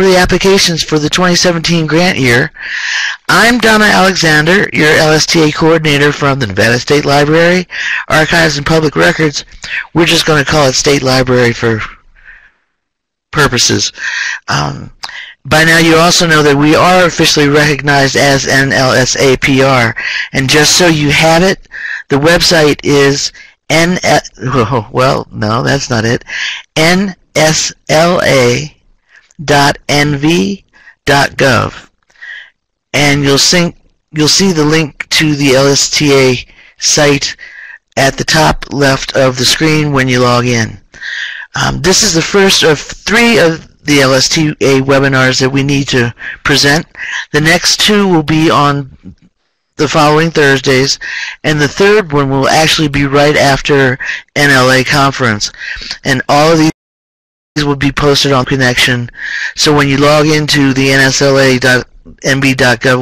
the applications for the 2017 grant year. I'm Donna Alexander, your LSTA coordinator from the Nevada State Library, Archives and Public Records. We're just going to call it State Library for purposes. By now you also know that we are officially recognized as NSLAPR, and just so you have it, the website is well, no, that's not it, NSLA.nv.gov, and you'll see the link to the LSTA site at the top left of the screen when you log in. This is the first of 3 of the LSTA webinars that we need to present. The next 2 will be on the following Thursdays, and the third one will actually be right after NLA conference. And all of these will be posted on Connection, so when you log into the NSLA.nv.gov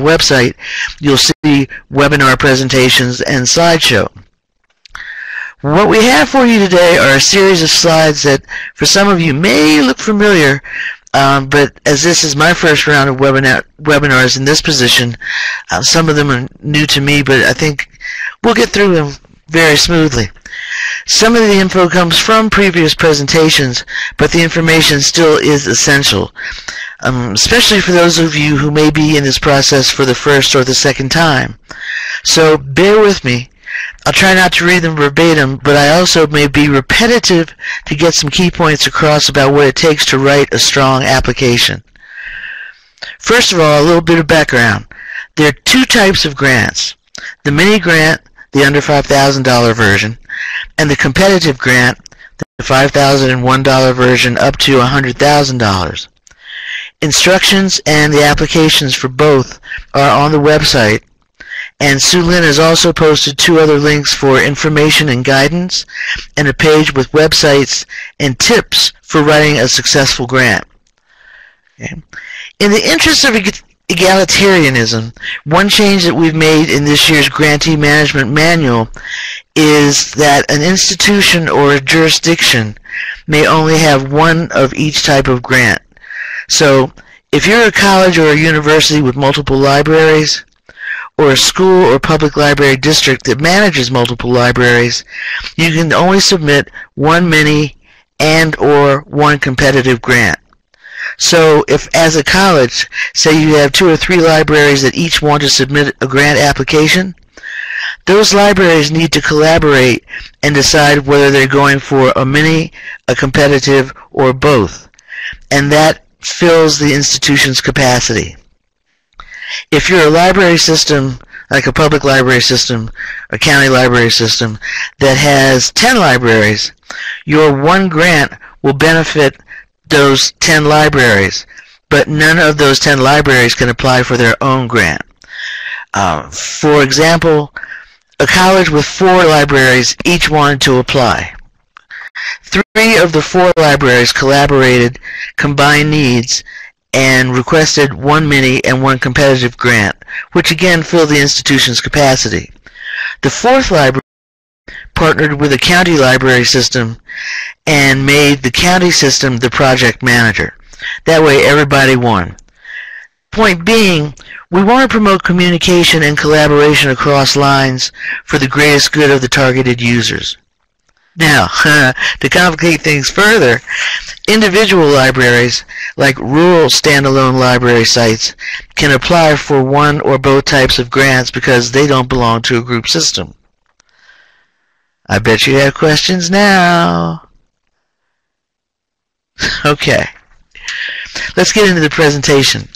website, you'll see webinar presentations and slideshow. What we have for you today are a series of slides that for some of you may look familiar, but as this is my first round of webinars in this position, some of them are new to me, but I think we'll get through them very smoothly. Some of the info comes from previous presentations, but the information still is essential, especially for those of you who may be in this process for the first or the second time. So bear with me. I'll try not to read them verbatim, but I also may be repetitive to get some key points across about what it takes to write a strong application. First of all, a little bit of background. There are 2 types of grants: the mini grant, the under $5,000 version, and the competitive grant, the $5,001 version up to $100,000. Instructions and the applications for both are on the website, and Sue Lynn has also posted 2 other links for information and guidance, and a page with websites and tips for writing a successful grant. Okay. In the interest of egalitarianism, one change that we've made in this year's Grantee Management Manual is that an institution or a jurisdiction may only have one of each type of grant. So if you're a college or a university with multiple libraries, or a school or public library district that manages multiple libraries, you can only submit 1 mini and or 1 competitive grant. So if as a college, say you have 2 or 3 libraries that each want to submit a grant application, those libraries need to collaborate and decide whether they're going for a mini, a competitive, or both. And that fills the institution's capacity. If you're a library system, like a public library system, a county library system, that has 10 libraries, your 1 grant will benefit those 10 libraries, but none of those 10 libraries can apply for their own grant. For example, a college with 4 libraries each wanted to apply. 3 of the 4 libraries collaborated, combined needs, and requested 1 mini and 1 competitive grant, which again filled the institution's capacity. The 4th library partnered with a county library system and made the county system the project manager. That way everybody won. Point being, we want to promote communication and collaboration across lines for the greatest good of the targeted users. Now, to complicate things further, individual libraries, like rural standalone library sites, can apply for 1 or both types of grants because they don't belong to a group system. I bet you have questions now. Okay. Let's get into the presentation.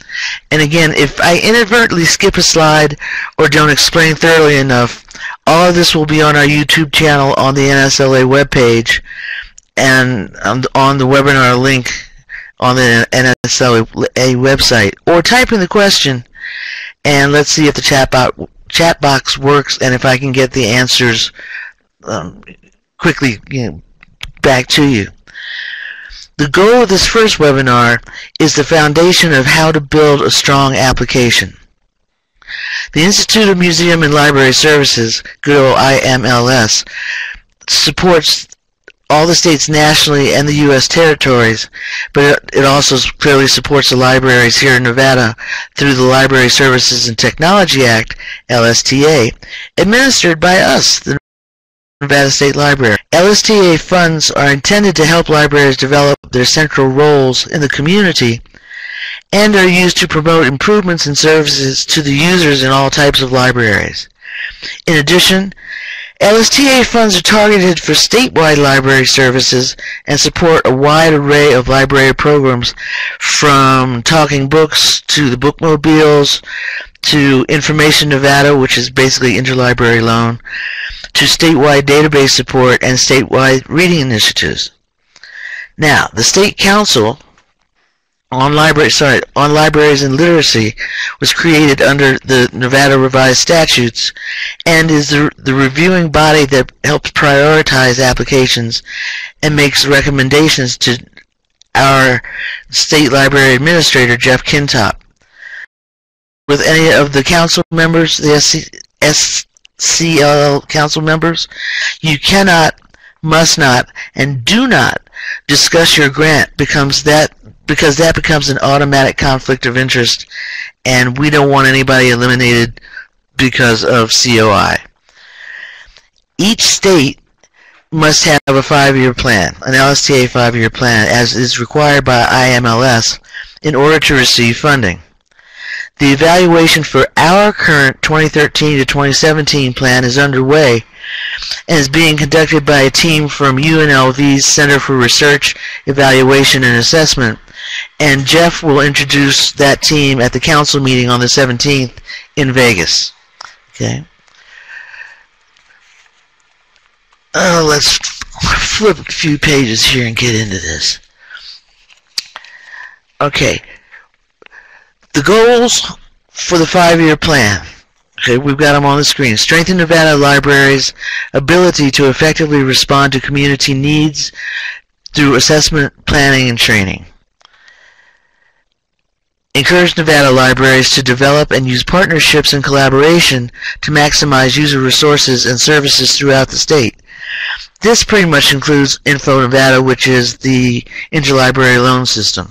And again, if I inadvertently skip a slide or don't explain thoroughly enough, all of this will be on our YouTube channel on the NSLA webpage and on the webinar link on the NSLA website. Or type in the question and let's see if the chat box works and if I can get the answers quickly back to you. The goal of this first webinar is the foundation of how to build a strong application. The Institute of Museum and Library Services, good old IMLS, supports all the states nationally and the U.S. territories, but it also clearly supports the libraries here in Nevada through the Library Services and Technology Act, LSTA, administered by us, the Nevada State Library. LSTA funds are intended to help libraries develop their central roles in the community and are used to promote improvements and services to the users in all types of libraries. In addition, LSTA funds are targeted for statewide library services and support a wide array of library programs, from Talking Books to the Bookmobiles to Information Nevada, which is basically interlibrary loan, to statewide database support and statewide reading initiatives. Now, the State Council on Libraries and Literacy was created under the Nevada Revised Statutes and is the reviewing body that helps prioritize applications and makes recommendations to our State Library Administrator, Jeff Kintop. With any of the council members, the SCL council members, you cannot, must not, and do not discuss your grant because that becomes an automatic conflict of interest, and we don't want anybody eliminated because of COI. Each state must have a 5-year plan, an LSTA 5-year plan, as is required by IMLS in order to receive funding. The evaluation for our current 2013 to 2017 plan is underway and is being conducted by a team from UNLV's Center for Research, Evaluation, and Assessment, and Jeff will introduce that team at the council meeting on the 17th in Vegas. Okay. Let's flip a few pages here and get into this. Okay. The goals for the 5-year plan. Okay, we've got them on the screen. Strengthen Nevada Libraries' ability to effectively respond to community needs through assessment, planning, and training. Encourage Nevada libraries to develop and use partnerships and collaboration to maximize user resources and services throughout the state. This pretty much includes Info Nevada, which is the interlibrary loan system.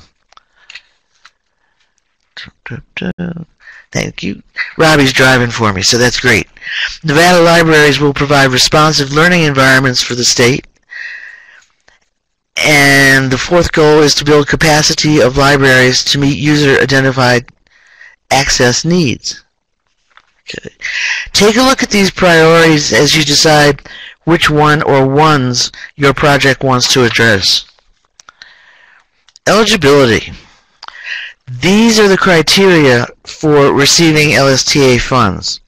Thank you. Robbie's driving for me, so that's great. Nevada libraries will provide responsive learning environments for the state. And the fourth goal is to build capacity of libraries to meet user-identified access needs. Okay. Take a look at these priorities as you decide which one or ones your project wants to address. Eligibility. These are the criteria for receiving LSTA funds.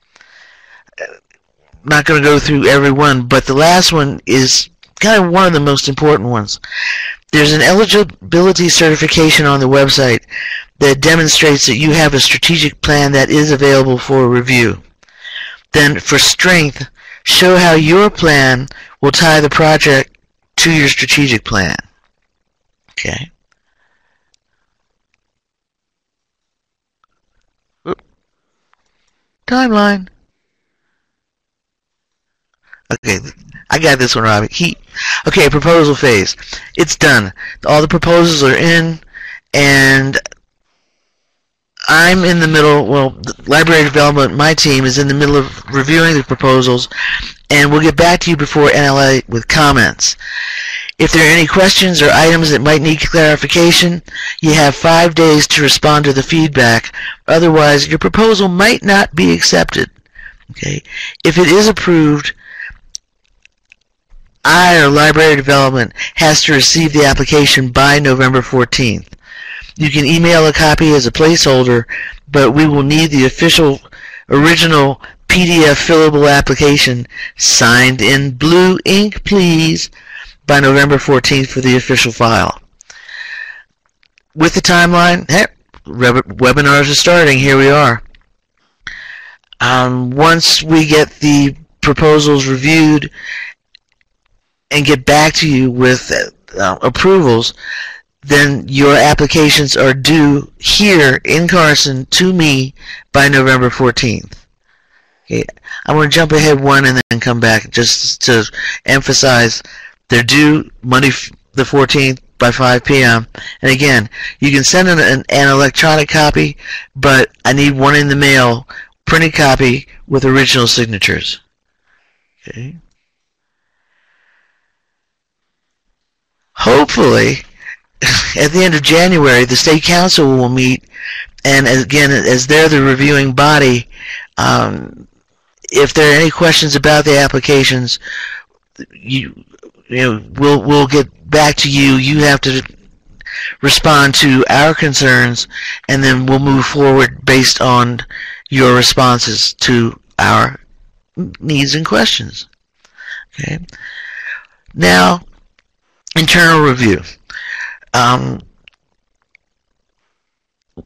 I'm not going to go through every one, but the last one is kind of one of the most important ones. There's an eligibility certification on the website that demonstrates that you have a strategic plan that is available for review. Then for strength, show how your plan will tie the project to your strategic plan. Okay. Timeline. Okay, I got this one, Robbie. Okay, proposal phase. It's done. All the proposals are in, and I'm in the middle. Well, the library development, my team, is in the middle of reviewing the proposals, and we'll get back to you before NLA with comments. If there are any questions or items that might need clarification, you have 5 days to respond to the feedback. Otherwise, your proposal might not be accepted. Okay? If it is approved, or library development has to receive the application by November 14th. You can email a copy as a placeholder, but we will need the official original PDF fillable application signed in blue ink, please, by November 14th for the official file. With the timeline, webinars are starting. Here we are. Once we get the proposals reviewed and get back to you with approvals, then your applications are due here in Carson to me by November 14th. Okay, I'm going to jump ahead one and then come back just to emphasize They're due Monday the 14th by 5 p.m. And again, you can send an electronic copy, but I need one in the mail, printed copy with original signatures. Okay. Hopefully, at the end of January, the State Council will meet, and again, as they're the reviewing body, if there are any questions about the applications, we'll get back to you. You have to respond to our concerns, and then we'll move forward based on your responses to our needs and questions. Okay. Now, internal review.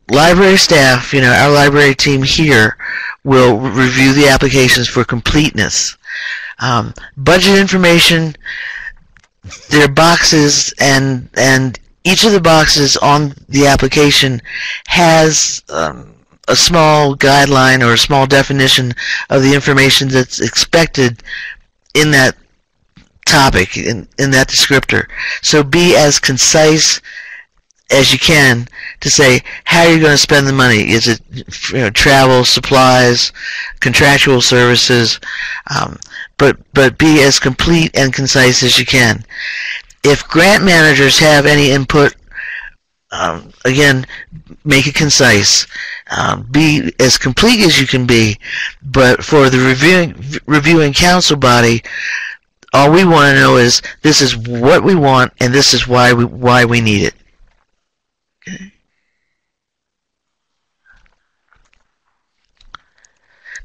Library staff, our library team here will review the applications for completeness. Budget information, there are boxes, and each of the boxes on the application has a small guideline or a small definition of the information that's expected in that topic, in that descriptor. So be as concise as you can to say how you're going to spend the money. Is it travel, supplies, contractual services? But be as complete and concise as you can. If grant managers have any input, again, make it concise. Be as complete as you can be. But for the reviewing council body, all we want to know is this is what we want and this is why we need it. Okay.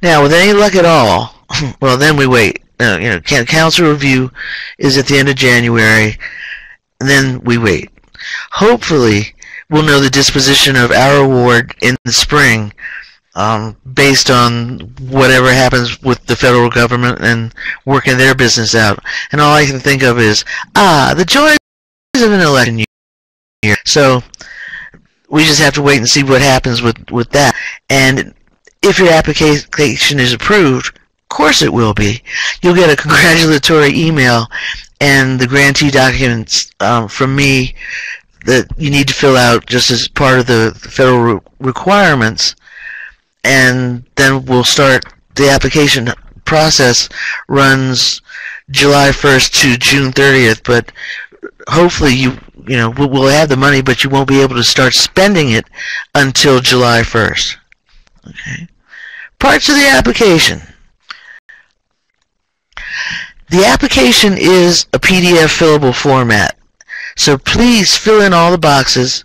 Now, with any luck at all, well, then we wait. Council review is at the end of January, and then we wait. Hopefully, we'll know the disposition of our award in the spring, based on whatever happens with the federal government and working their business out. And all I can think of is, the joys of an election year. So we just have to wait and see what happens with that. And if your application is approved, of course it will be, you'll get a congratulatory email and the grantee documents from me that you need to fill out just as part of the federal requirements. And then we'll start. The application process runs July 1st to June 30th, but hopefully we'll have the money, but you won't be able to start spending it until July 1st. Okay. Parts of the application. The application is a PDF fillable format, so please fill in all the boxes.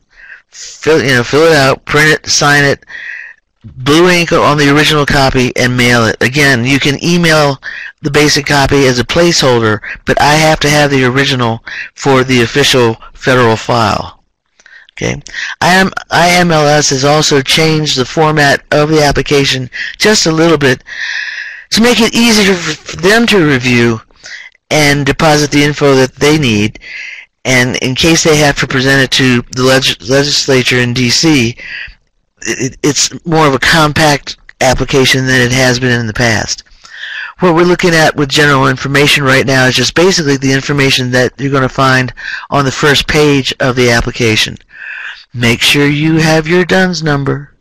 Fill it out, print it, sign it, blue ink on the original copy, and mail it. Again, you can email the basic copy as a placeholder, but I have to have the original for the official federal file. Okay. IMLS has also changed the format of the application just a little bit to make it easier for them to review and deposit the info that they need. And in case they have to present it to the legislature in D.C., it's more of a compact application than it has been in the past. What we're looking at with general information right now is just basically the information that you're going to find on the first page of the application. Make sure you have your DUNS number.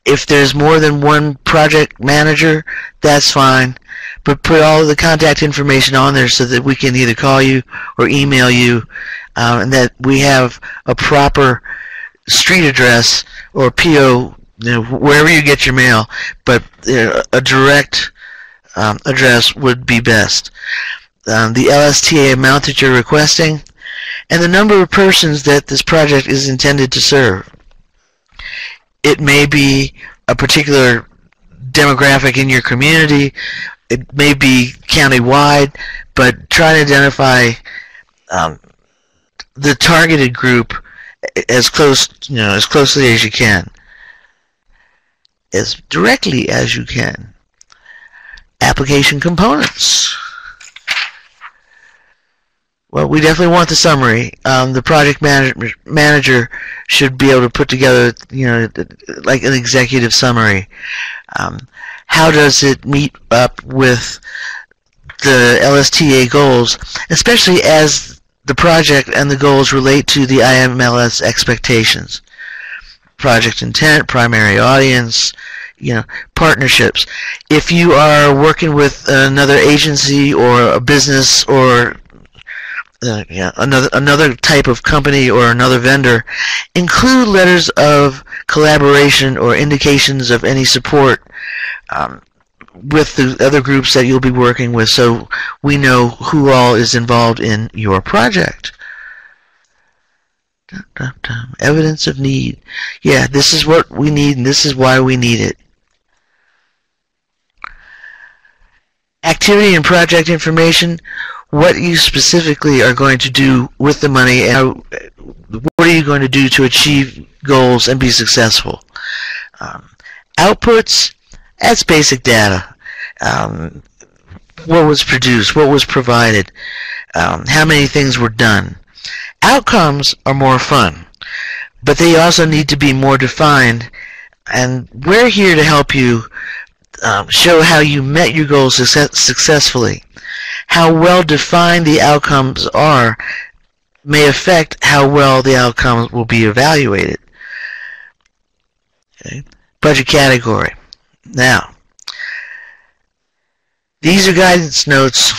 If there's more than one project manager, that's fine. But put all of the contact information on there so that we can either call you or email you, and that we have a proper street address or PO, wherever you get your mail, but a direct address would be best. The LSTA amount that you're requesting, and the number of persons that this project is intended to serve. It may be a particular demographic in your community. It may be county-wide, but try to identify the targeted group as closely as you can, as directly as you can. Application components. Well, we definitely want the summary. The project manager should be able to put together, like an executive summary. How does it meet up with the LSTA goals, especially as the project and the goals relate to the IMLS expectations. Project intent, primary audience, partnerships. If you are working with another agency or a business or another type of company or another vendor, include letters of collaboration or indications of any support with the other groups that you'll be working with, so we know who all is involved in your project. Evidence of need. Yeah, this is what we need, and this is why we need it. Activity and project information. What you specifically are going to do with the money, and what are you going to do to achieve goals and be successful. Outputs, that's basic data. What was produced, what was provided, how many things were done. Outcomes are more fun, but they also need to be more defined, and we're here to help you show how you met your goals successfully. How well defined the outcomes are may affect how well the outcomes will be evaluated. Okay. Budget category. Now, these are guidance notes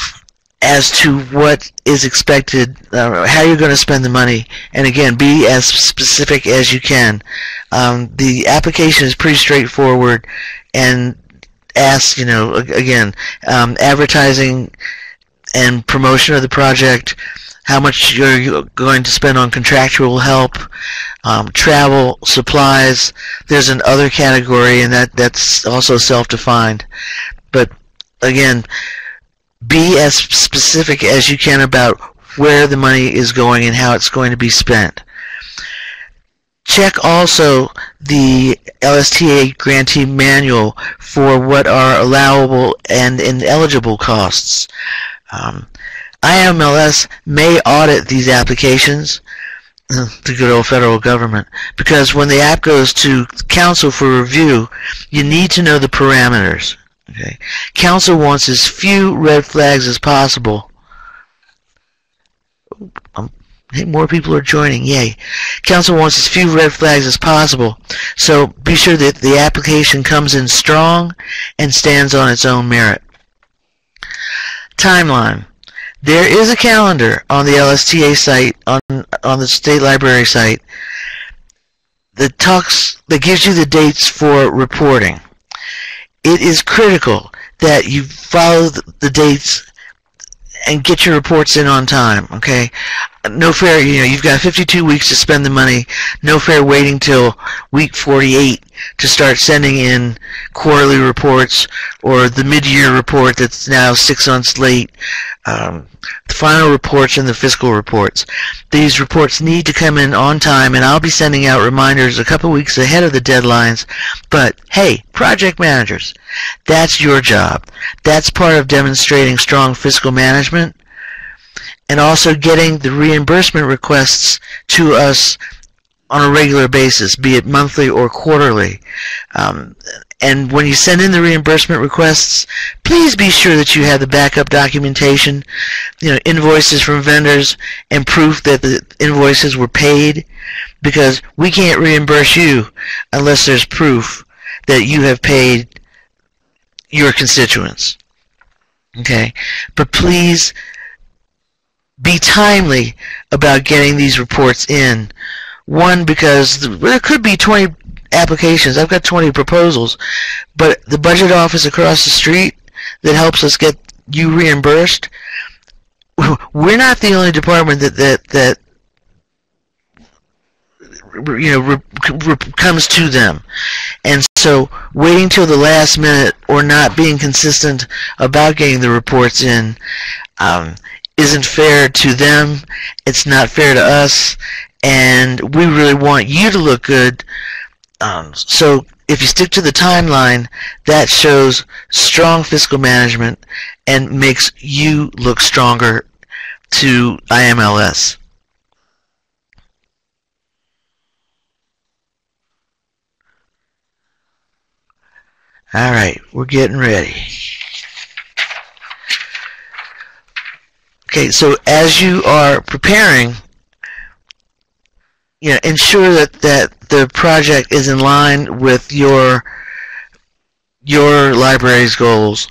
as to what is expected, how you're going to spend the money, and again, be as specific as you can. The application is pretty straightforward and asks, again, advertising and promotion of the project, how much you're going to spend on contractual help, travel, supplies. There's an other category, and that's also self-defined. But again, be as specific as you can about where the money is going and how it's going to be spent. Check also the LSTA grantee manual for what are allowable and ineligible costs. IMLS may audit these applications, the good old federal government, because when the app goes to council for review, you need to know the parameters. Okay. Council wants as few red flags as possible. Hey, more people are joining. Yay. Council wants as few red flags as possible. So be sure that the application comes in strong and stands on its own merit. Timeline. There is a calendar on the LSTA site, on the State Library site, that gives you the dates for reporting. It is critical that you follow the dates and get your reports in on time, okay? No fair, you've got 52 weeks to spend the money. No fair waiting till week 48 to start sending in quarterly reports or the mid-year report that's now 6 months late. The final reports and the fiscal reports. These reports need to come in on time, and I'll be sending out reminders a couple weeks ahead of the deadlines. But hey, project managers, that's your job. That's part of demonstrating strong fiscal management and also getting the reimbursement requests to us on a regular basis, be it monthly or quarterly. And when you send in the reimbursement requests, please be sure that you have the backup documentation, invoices from vendors and proof that the invoices were paid, because we can't reimburse you unless there's proof that you have paid your constituents. Okay? But please be timely about getting these reports in. One, because there could be 20 applications. I've got 20 proposals, but the budget office across the street that helps us get you reimbursed, we're not the only department that comes to them. And so waiting till the last minute or not being consistent about getting the reports in isn't fair to them. It's not fair to us, and we really want you to look good. So if you stick to the timeline, that shows strong fiscal management and makes you look stronger to IMLS. All right, we're getting ready. Okay, so as you are preparing, ensure that the project is in line with your library's goals.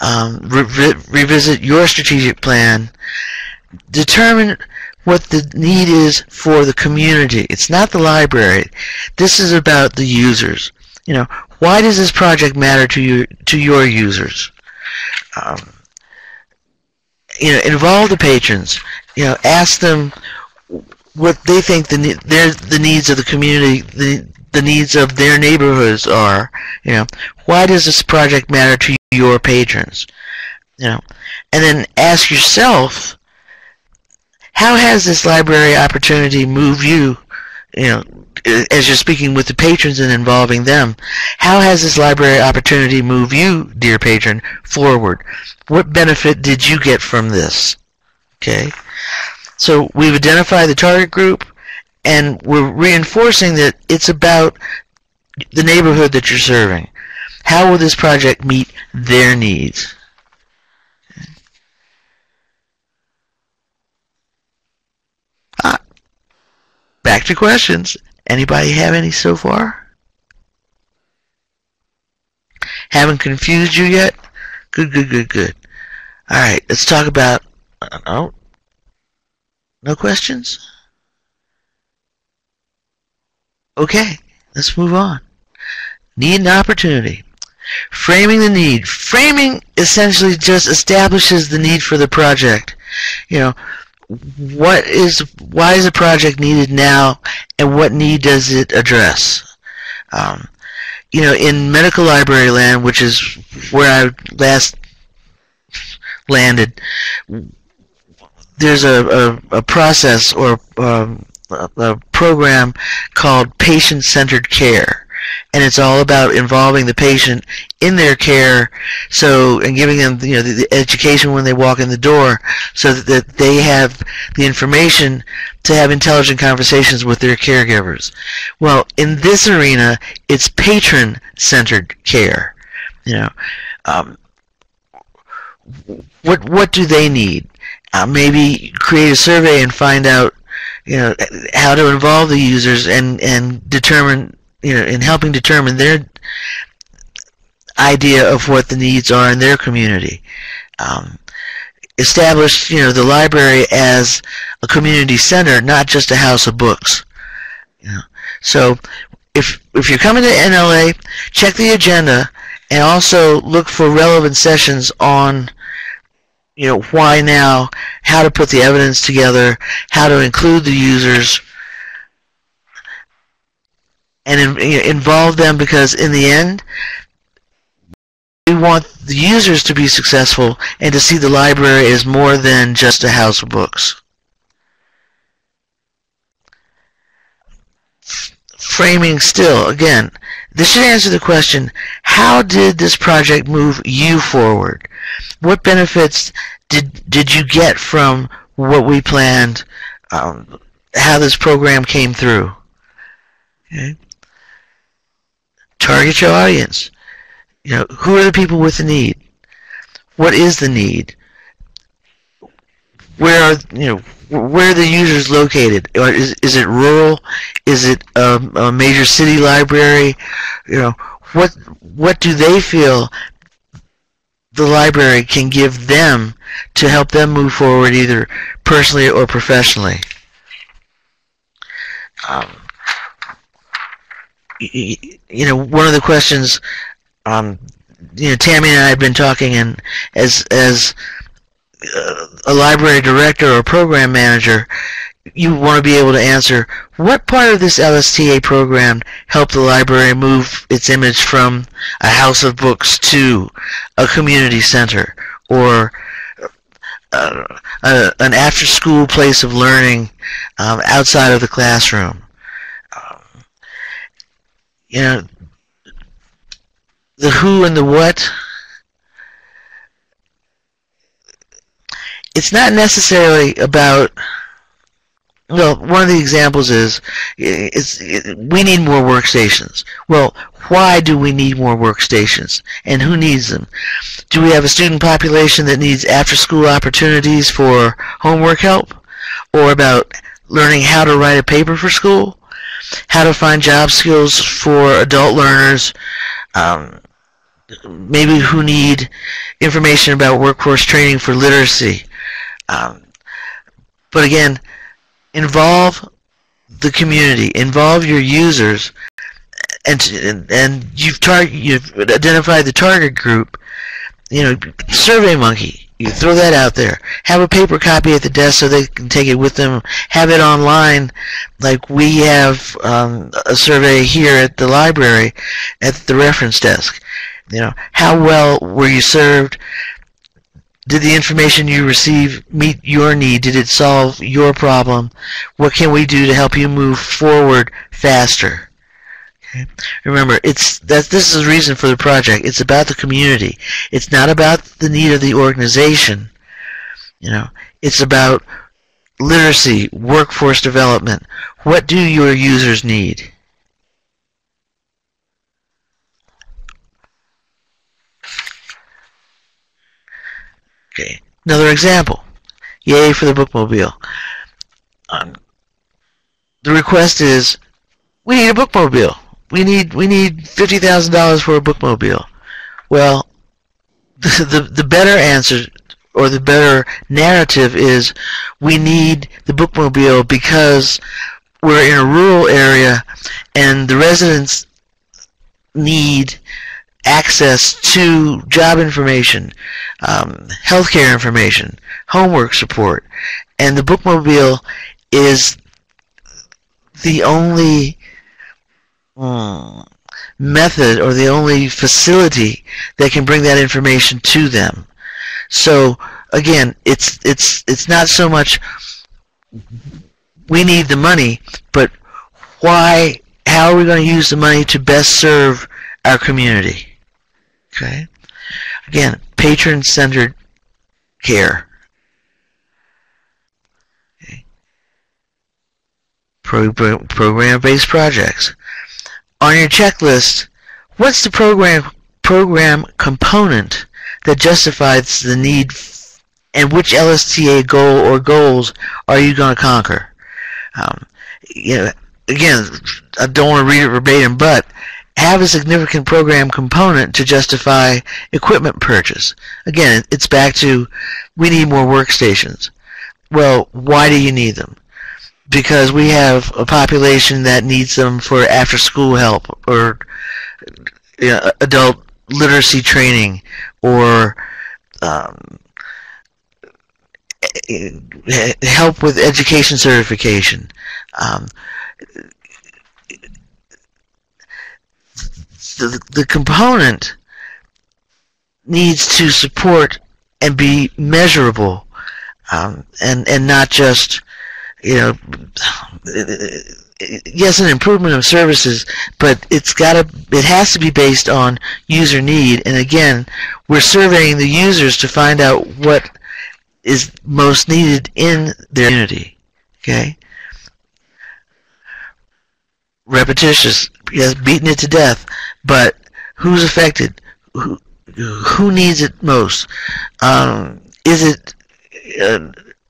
Revisit your strategic plan. Determine what the need is for the community. It's not the library. This is about the users. Why does this project matter to your users? Involve the patrons. Ask them what they think the needs of the community, the needs of their neighborhoods are. Why does this project matter to your patrons? And then ask yourself, how has this library opportunity moved you? As you're speaking with the patrons and involving them, how has this library opportunity moved you, dear patron, forward? What benefit did you get from this? Okay, so we've identified the target group, and we're reinforcing that it's about the neighborhood that you're serving. How will this project meet their needs? Back to questions. Anybody have any so far? Haven't confused you yet? Good, good, good, good. Alright, let's talk about... No questions? Okay, let's move on. Need and opportunity. Framing the need. Framing essentially just establishes the need for the project. Why is the project needed now, and what need does it address? In medical library land, which is where I last landed, there's a process or a program called patient-centered care. And it's all about involving the patient in their care, and giving them the education when they walk in the door, so that they have the information to have intelligent conversations with their caregivers. Well, in this arena, it's patron-centered care. What do they need? Maybe create a survey and find out how to involve the users and determine, in helping determine their idea of what the needs are in their community. Establish, the library as a community center, not just a house of books. So if you're coming to NLA, check the agenda and also look for relevant sessions on why now, how to put the evidence together, how to include the users, and involve them, because in the end, we want the users to be successful and to see the library as more than just a house of books. Framing still, again, this should answer the question, how did this project move you forward? What benefits did you get from what we planned, how this program came through? Okay. Target your audience. Who are the people with the need? What is the need? Where are the users located? Or is it rural? Is it a major city library? What do they feel the library can give them to help them move forward, either personally or professionally? One of the questions, Tammy and I have been talking, and as a library director or program manager, you want to be able to answer, what part of this LSTA program helped the library move its image from a house of books to a community center, or an after-school place of learning outside of the classroom? The who and the what, it's not necessarily about Well, one of the examples is we need more workstations. Well, why do we need more workstations, and who needs them? Do we have a student population that needs after-school opportunities for homework help, or about learning how to write a paper for school, how to find job skills for adult learners, maybe who need information about workforce training for literacy? But again, involve the community, involve your users, and you've identified the target group. You know, SurveyMonkey, you throw that out there. Have a paper copy at the desk so they can take it with them. Have it online, like we have a survey here at the library at the reference desk. You know, how well were you served? Did the information you receive meet your need? Did it solve your problem? What can we do to help you move forward faster? Okay. Remember, this is the reason for the project. It's about the community. It's not about the need of the organization. You know, it's about literacy, workforce development. What do your users need? Okay, another example. Yay for the bookmobile. The request is, we need a bookmobile. We need $50,000 for a bookmobile. Well, the better answer, or the better narrative, is we need the bookmobile because we're in a rural area and the residents need access to job information, healthcare information, homework support, and the bookmobile is the only method or the only facility that can bring that information to them. So again, it's not so much we need the money, but how are we going to use the money to best serve our community? Okay. Again, patron-centered care. Okay. Program-based projects. On your checklist, what's the program component that justifies the need, and which LSTA goal or goals are you going to conquer? You know, again, I don't want to read it verbatim, but have a significant program component to justify equipment purchase. Again, it's back to, we need more workstations. Well, why do you need them? Because we have a population that needs them for after-school help, or adult literacy training, or help with education certification. The component needs to support and be measurable, and not just, you know, yes, an improvement of services, but it has to be based on user need. And again, we're surveying the users to find out what is most needed in their community. Okay. Repetitious, yes, beating it to death, but who's affected? Who needs it most? Is it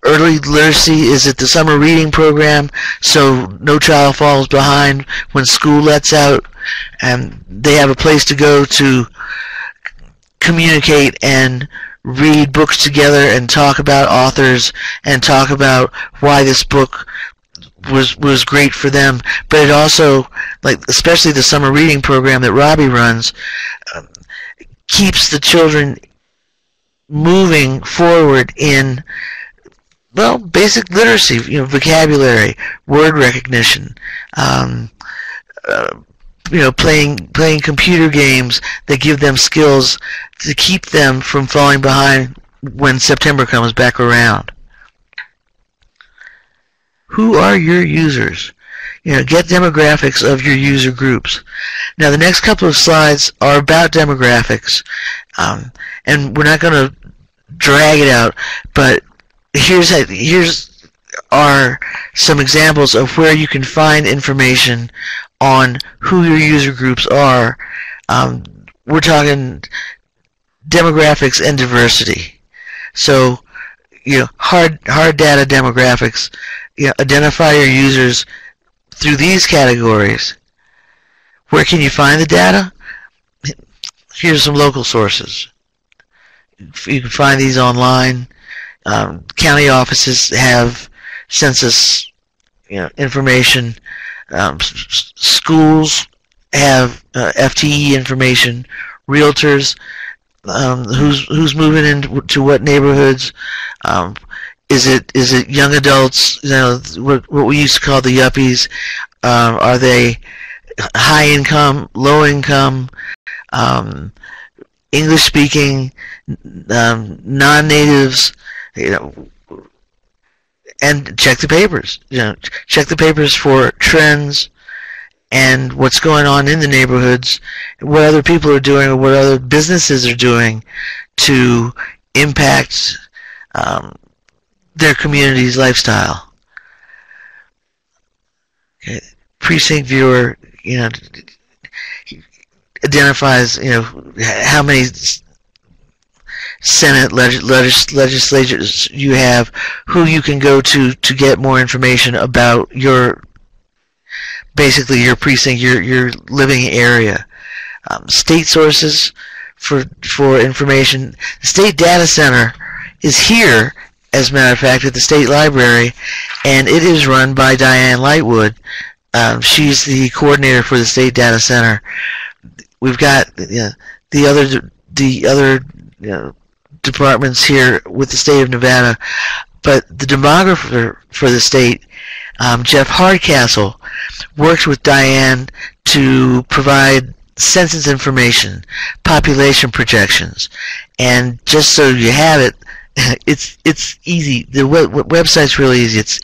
early literacy? Is it the summer reading program so no child falls behind when school lets out and they have a place to go to communicate and read books together and talk about authors and talk about why this book was great for them? But it also, like especially the summer reading program that Robbie runs, keeps the children moving forward in, well, basic literacy, you know, vocabulary, word recognition, you know, playing computer games that give them skills to keep them from falling behind when September comes back around. Who are your users? You know, get demographics of your user groups. Now, the next couple of slides are about demographics, and we're not going to drag it out, but here's are some examples of where you can find information on who your user groups are. We're talking demographics and diversity. So, hard data demographics, identify your users through these categories. Where can you find the data? Here's some local sources. You can find these online. County offices have census information. Schools have FTE information. Realtors, who's moving into what neighborhoods. Is it young adults? What we used to call the yuppies. Are they high income, low income, English speaking, non-natives? And check the papers. Check the papers for trends and what's going on in the neighborhoods, what other people are doing, or what other businesses are doing to impact their community's lifestyle. Okay. Precinct viewer, identifies, how many Senate legislatures you have, who you can go to get more information about basically your precinct, your living area. State sources for information. The State Data Center is here, as a matter of fact, at the State Library, and it is run by Diane Lightwood. She's the coordinator for the State Data Center. We've got the other departments here with the state of Nevada, but the demographer for the state, Jeff Hardcastle, worked with Diane to provide census information, population projections, and just so you have it, it's easy. The website's really easy. It's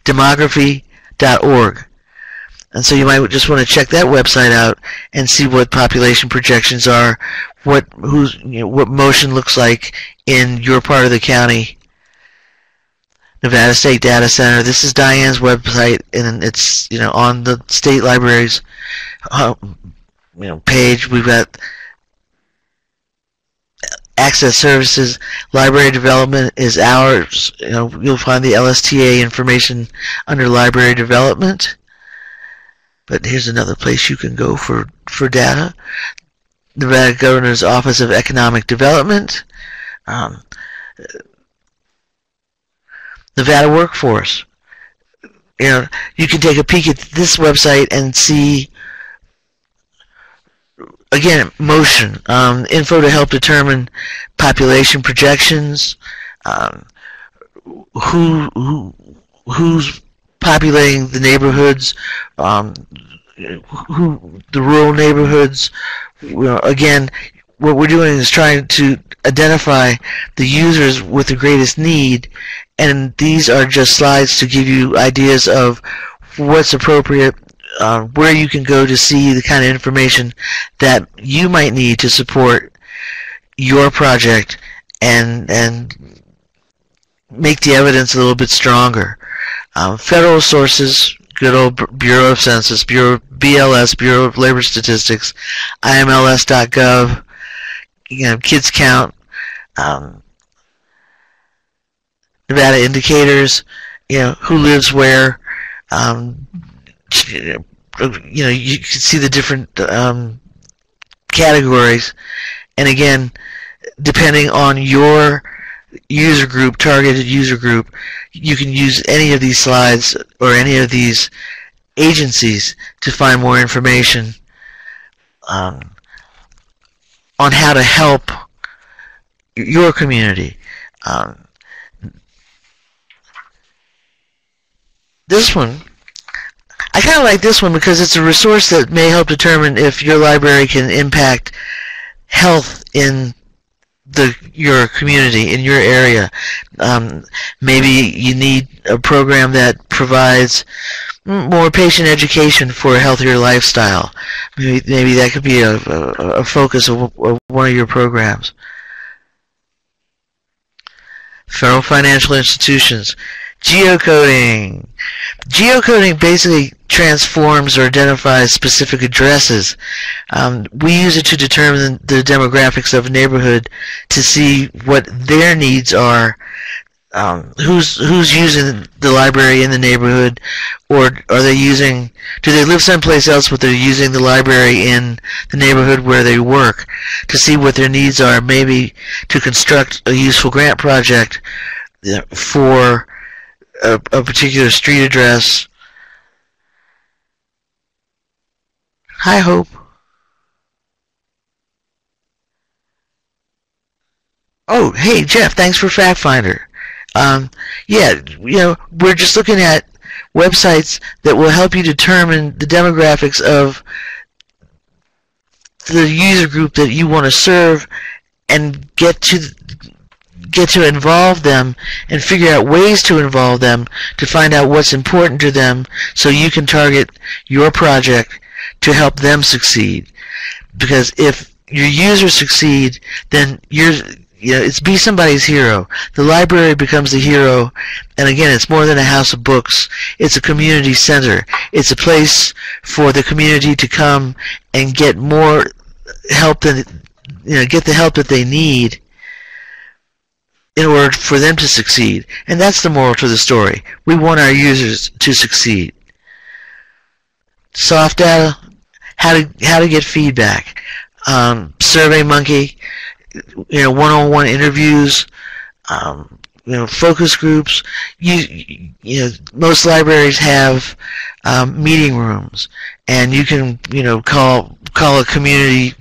nvdemography.org. And so you might just want to check that website out and see what population projections are, what motion looks like in your part of the county. Nevada State Data Center. This is Diane's website, and it's on the state library's page. We've got access services. Library development is ours. You'll find the LSTA information under library development. But here's another place you can go for data. Nevada Governor's Office of Economic Development. Nevada Workforce. You can take a peek at this website and see, again, motion, info to help determine population projections, who's populating the neighborhoods, the rural neighborhoods. Again, what we're doing is trying to identify the users with the greatest need, and these are just slides to give you ideas of what's appropriate, where you can go to see the kind of information that you might need to support your project and make the evidence a little bit stronger. Federal sources, good old Bureau of Census, BLS, Bureau of Labor Statistics, IMLS.gov, Kids Count, Nevada Indicators, who lives where, you can see the different categories, and again, depending on your user group, targeted user group, you can use any of these slides or any of these agencies to find more information on how to help your community. This one, I kind of like this one because it's a resource that may help determine if your library can impact health in your community, in your area. Maybe you need a program that provides more patient education for a healthier lifestyle. Maybe that could be a focus of one of your programs. Federal financial institutions. Geocoding. Geocoding basically transforms or identifies specific addresses. We use it to determine the demographics of a neighborhood to see what their needs are. Who's using the library in the neighborhood, or are they using? Do they live someplace else, but they're using the library in the neighborhood where they work? To see what their needs are, maybe to construct a useful grant project for a particular street address. Hi, Hope. Oh, hey, Jeff. Thanks for Fact Finder. Yeah, we're just looking at websites that will help you determine the demographics of the user group that you want to serve, and get to involve them and figure out ways to involve them to find out what's important to them, so you can target your project to help them succeed. Because if your users succeed, then it's be somebody's hero. The library becomes the hero, and again, it's more than a house of books. It's a community center. It's a place for the community to come and get more help than get the help that they need in order for them to succeed. And that's the moral to the story. We want our users to succeed. Soft data, how to get feedback. SurveyMonkey, one-on-one interviews, focus groups. Most libraries have meeting rooms, and you can call a community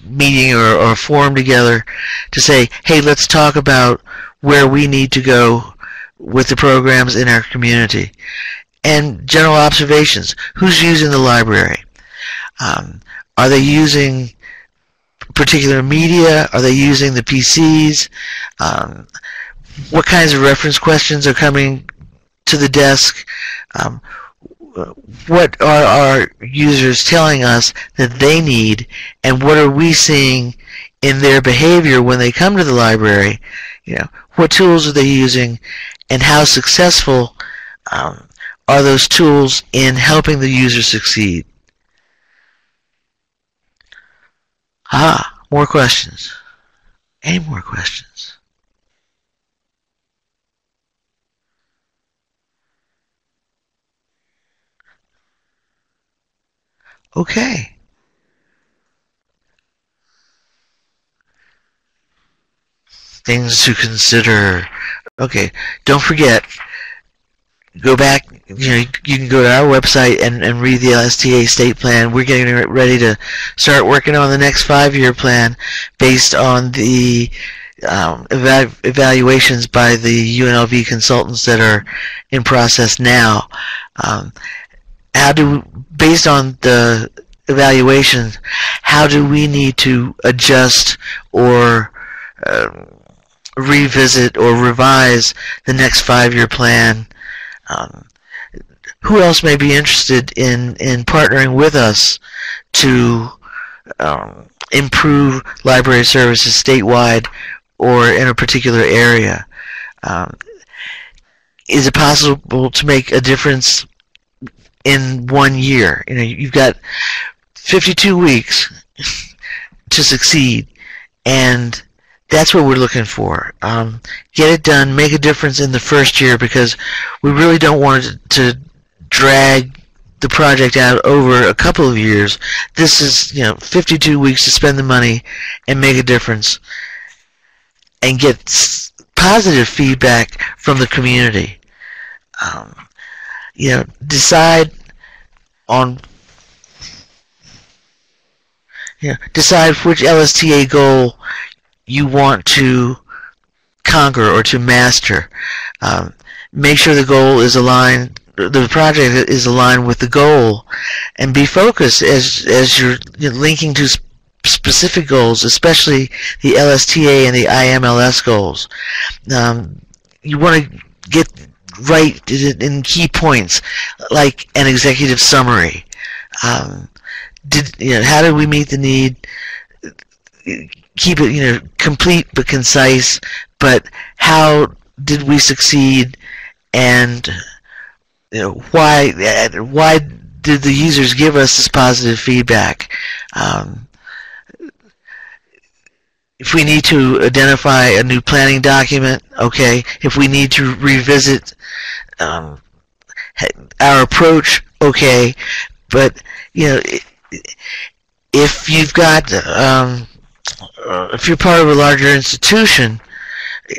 meeting or a forum together to say, hey, let's talk about where we need to go with the programs in our community. And general observations. Who's using the library? Are they using particular media? Are they using the PCs? What kinds of reference questions are coming to the desk? What are our users telling us that they need, and what are we seeing in their behavior when they come to the library? What tools are they using, and how successful are those tools in helping the user succeed? More questions. Any more questions? Okay. Things to consider. Okay, don't forget, go back, you can go to our website and read the LSTA State Plan. We're getting ready to start working on the next 5-year plan based on the evaluations by the UNLV consultants that are in process now. Based on the evaluations, how do we need to adjust or revisit or revise the next 5-year plan? Who else may be interested in partnering with us to improve library services statewide or in a particular area? Is it possible to make a difference in 1 year? You've got 52 weeks to succeed, and that's what we're looking for. Get it done, make a difference in the first year, because we really don't want to drag the project out over a couple of years. This is 52 weeks to spend the money and make a difference and get positive feedback from the community. Decide which LSTA goal you want to conquer or to master. Make sure the goal is aligned, the project is aligned with the goal, and be focused as you're linking to specific goals, especially the LSTA and the IMLS goals. You want to get right in key points, like an executive summary. How did we meet the need? Keep it complete but concise, but how did we succeed, and why did the users give us this positive feedback. If we need to identify a new planning document, okay. If we need to revisit our approach, okay. But if you've got if you're part of a larger institution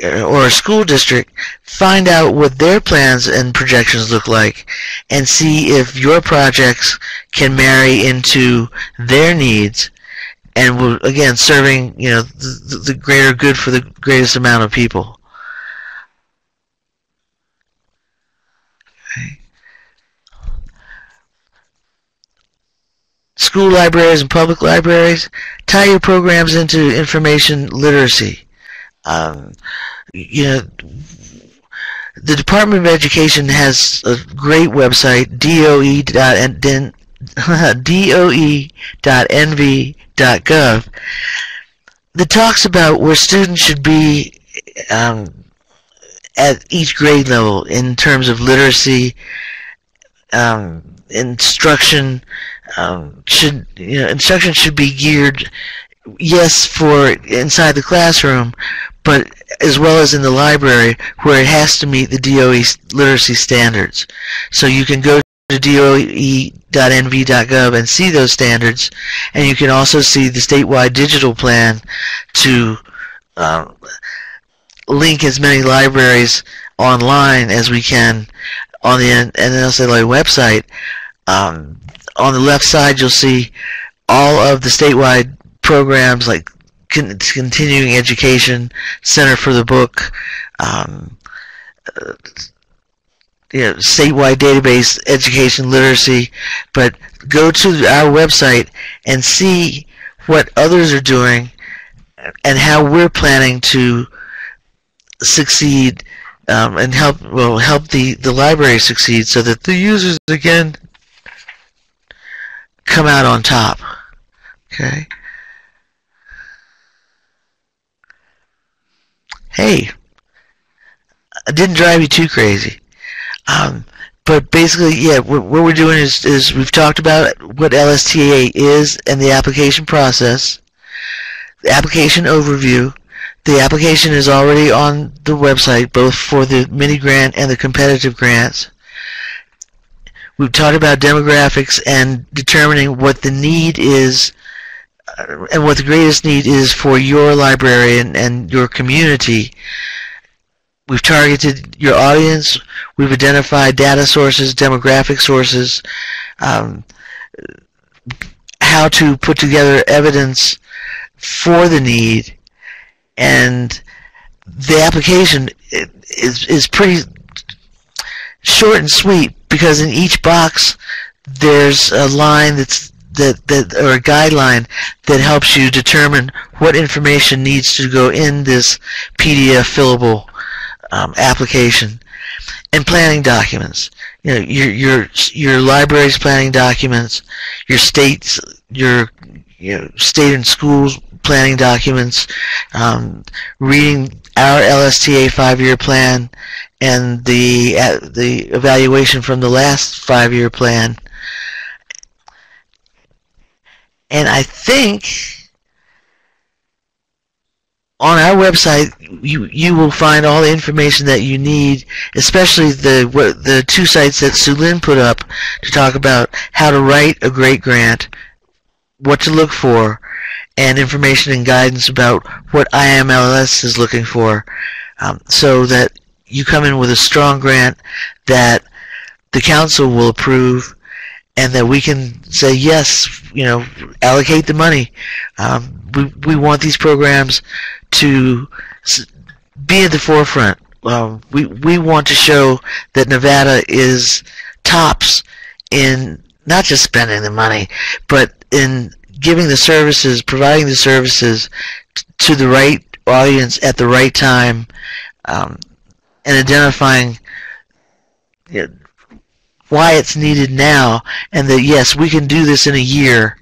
or a school district, find out what their plans and projections look like and see if your projects can marry into their needs, and will, again, serving the greater good for the greatest amount of people. Okay. School libraries and public libraries, tie your programs into information literacy. The Department of Education has a great website, doe.nv.gov, that talks about where students should be at each grade level in terms of literacy, instruction. Instruction should be geared, yes, for inside the classroom, but as well as in the library, where it has to meet the DOE literacy standards. So you can go to doe.nv.gov and see those standards, and you can also see the statewide digital plan to link as many libraries online as we can on the NSLA website. On the left side, you'll see all of the statewide programs like Continuing Education, Center for the Book, statewide database, education, literacy. But go to our website and see what others are doing and how we're planning to succeed and help the library succeed, so that the users again come out on top. Okay. Hey, I didn't drive you too crazy. But basically, yeah, what we're doing is we've talked about what LSTA is and the application process, the application overview. The application is already on the website, both for the mini grant and the competitive grants. We've talked about demographics and determining what the need is and what the greatest need is for your library and your community. We've targeted your audience. We've identified data sources, demographic sources, how to put together evidence for the need, and the application is pretty short and sweet, because in each box there's a line or a guideline that helps you determine what information needs to go in this PDF fillable application. And planning documents, your library's planning documents, your state's state and schools planning documents, reading our LSTA 5-year plan and the evaluation from the last 5-year plan. And I think on our website you will find all the information that you need, especially the 2 sites that Sue Lynn put up to talk about how to write a great grant, what to look for, and information and guidance about what IMLS is looking for, so that you come in with a strong grant that the council will approve, and that we can say, yes, allocate the money. We want these programs to be at the forefront. We want to show that Nevada is tops in not just spending the money, but in giving the services, providing the services to the right audience at the right time, and identifying why it's needed now, and that yes, we can do this in a year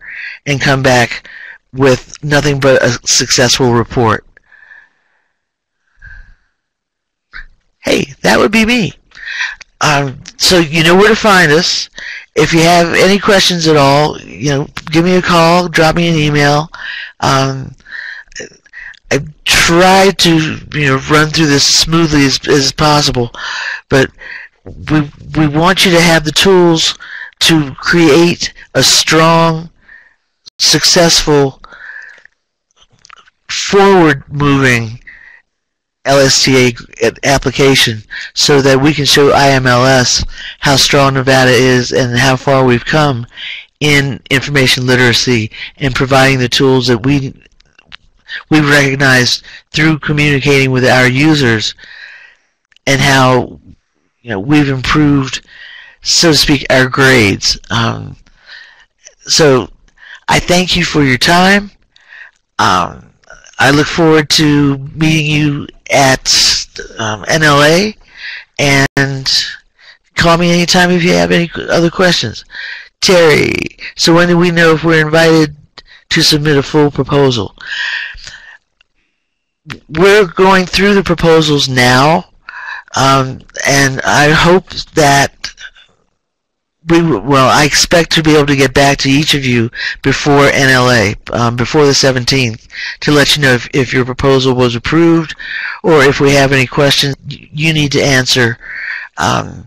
and come back with nothing but a successful report. Hey, that would be me. So you know where to find us. If you have any questions at all, give me a call, drop me an email. I tried to run through this smoothly as possible, but we want you to have the tools to create a strong, successful, forward-moving LSTA application so that we can show IMLS how strong Nevada is and how far we've come in information literacy and providing the tools that we recognize through communicating with our users, and how we've improved, so to speak, our grades. So I thank you for your time. I look forward to meeting you at NLA, and call me anytime if you have any other questions. Terry, so when do we know if we're invited to submit a full proposal? We're going through the proposals now, and I hope that I expect to be able to get back to each of you before NLA, before the 17th, to let you know if your proposal was approved or if we have any questions you need to answer. And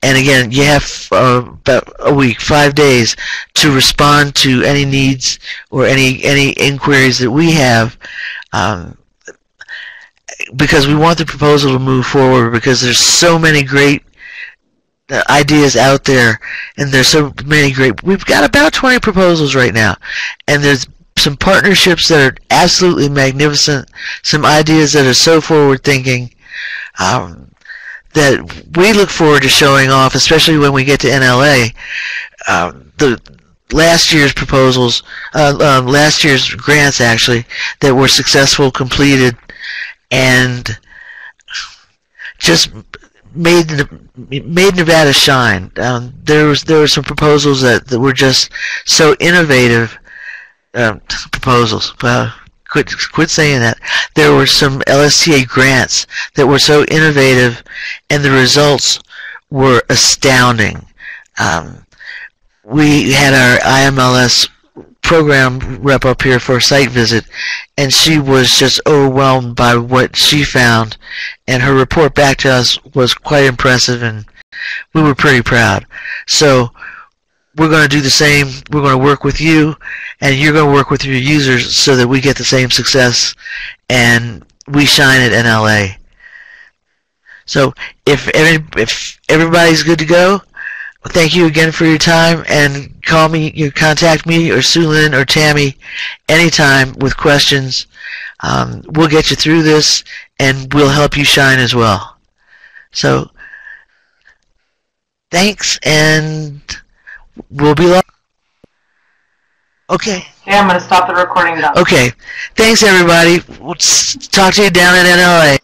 again, you have about a week, 5 days, to respond to any needs or any inquiries that we have, because we want the proposal to move forward, because there's so many great ideas out there, and there's so many great. We've got about 20 proposals right now, and there's some partnerships that are absolutely magnificent, some ideas that are so forward-thinking that we look forward to showing off, especially when we get to NLA. The last year's proposals, last year's grants actually, that were successful, completed, and just made Nevada shine. There were some proposals that were just so innovative. Proposals. Quit saying that. There were some LSTA grants that were so innovative, and the results were astounding. We had our IMLS program rep up here for a site visit, and she was just overwhelmed by what she found, and her report back to us was quite impressive, and we were pretty proud. So we're going to do the same. We're going to work with you, and you're going to work with your users so that we get the same success and we shine at NLA. So if everybody's good to go, thank you again for your time, and call me, you contact me or Sue Lynn or Tammy anytime with questions. We'll get you through this, and we'll help you shine as well. So thanks, and we'll be live. Okay. Okay, I'm going to stop the recording now. Okay. Thanks, everybody. We'll talk to you down at NLA.